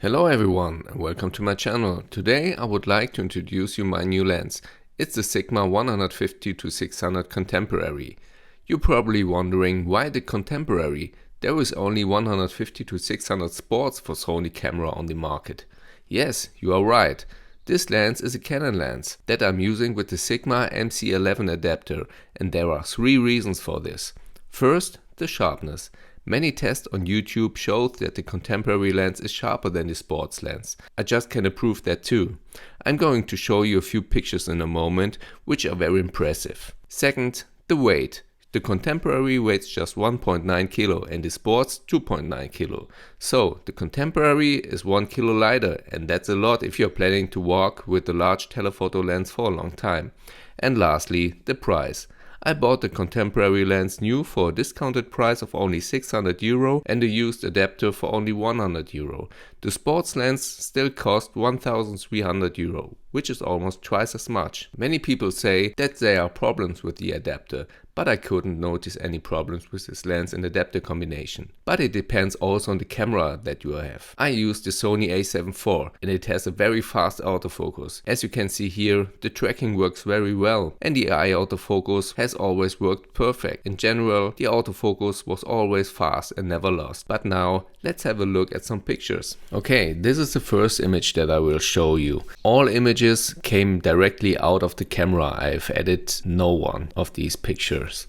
Hello everyone and welcome to my channel. Today I would like to introduce you my new lens. It's the Sigma 150-600 Contemporary. You're probably wondering why the Contemporary? There is only 150-600 Sports for Sony camera on the market. Yes, you are right. This lens is a Canon lens that I'm using with the Sigma MC-11 adapter, and there are three reasons for this. First, the sharpness. Many tests on YouTube show that the Contemporary lens is sharper than the sports lens. I just can approve that too. I'm going to show you a few pictures in a moment which are very impressive. Second, the weight. The Contemporary weighs just 1.9 kilo and the Sports 2.9 kilo. So the Contemporary is 1 kilo lighter, and that's a lot if you're planning to walk with a large telephoto lens for a long time. And lastly, the price. I bought the Contemporary lens new for a discounted price of only 600 euro and a used adapter for only 100 euro. The sports lens still cost 1300 euro, which is almost twice as much. Many people say that there are problems with the adapter, but I couldn't notice any problems with this lens and adapter combination. But it depends also on the camera that you have. I use the Sony A7IV and it has a very fast autofocus. As you can see here, the tracking works very well and the eye autofocus has always worked perfect. In general, the autofocus was always fast and never lost. But now, let's have a look at some pictures. Okay, this is the first image that I will show you. All images came directly out of the camera. I've added no one of these pictures.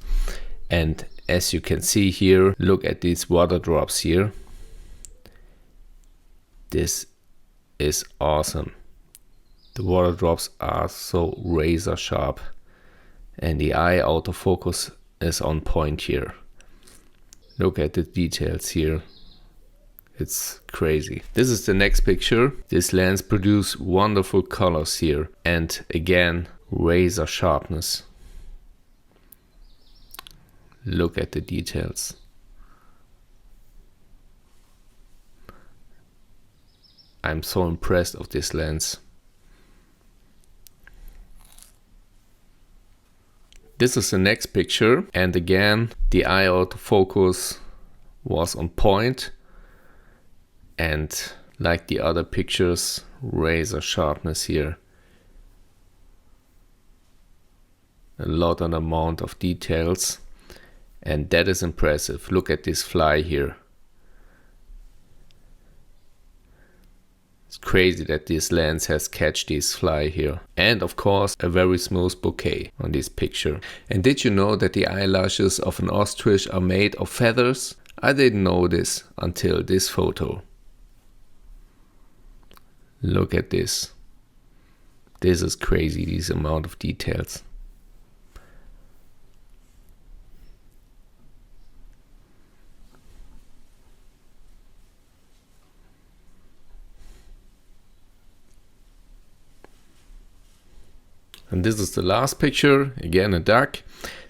And as you can see here, look at these water drops here. This is awesome. The water drops are so razor sharp and the eye autofocus is on point here. Look at the details here. It's crazy. This is the next picture. This lens produces wonderful colors here and again razor sharpness. Look at the details. I'm so impressed of this lens. This is the next picture and again the eye autofocus was on point and like the other pictures, razor sharpness here. A lot of amount of details. And that is impressive. Look at this fly here. It's crazy that this lens has catch this fly here. And of course a very smooth bouquet on this picture. And did you know that the eyelashes of an ostrich are made of feathers? I didn't know this until this photo. Look at this. This is crazy, this amount of details. And this is the last picture, again a duck.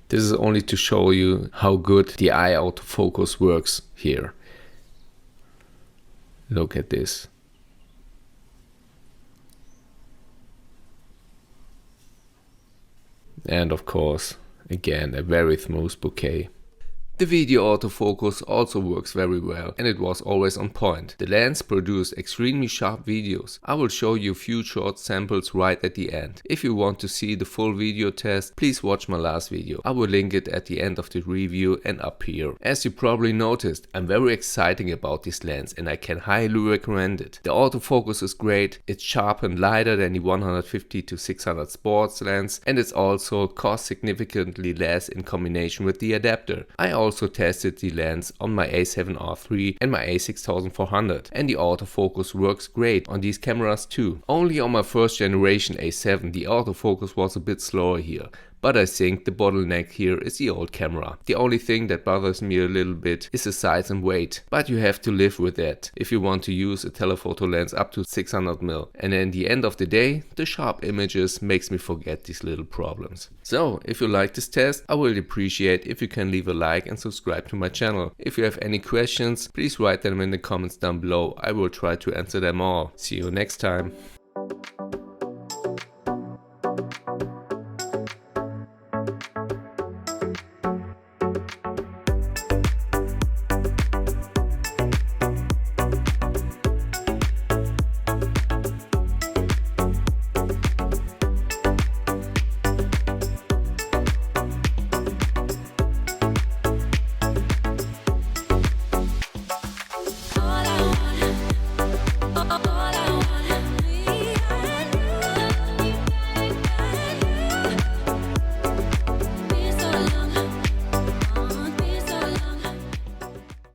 This is only to show you how good the eye autofocus works here. Look at this. And of course, again, a very smooth bouquet. The video autofocus also works very well and it was always on point. The lens produced extremely sharp videos. I will show you a few short samples right at the end. If you want to see the full video test, please watch my last video. I will link it at the end of the review and up here. As you probably noticed, I'm very excited about this lens and I can highly recommend it. The autofocus is great, it's sharp and lighter than the 150-600 sports lens and it's also cost significantly less in combination with the adapter. I also tested the lens on my A7R III and my A6400 and the autofocus works great on these cameras too. Only on my first generation A7 the autofocus was a bit slower here. But I think the bottleneck here is the old camera. The only thing that bothers me a little bit is the size and weight. But you have to live with that if you want to use a telephoto lens up to 600mm. And at the end of the day, the sharp images makes me forget these little problems. So, if you like this test, I would appreciate if you can leave a like and subscribe to my channel. If you have any questions, please write them in the comments down below. I will try to answer them all. See you next time.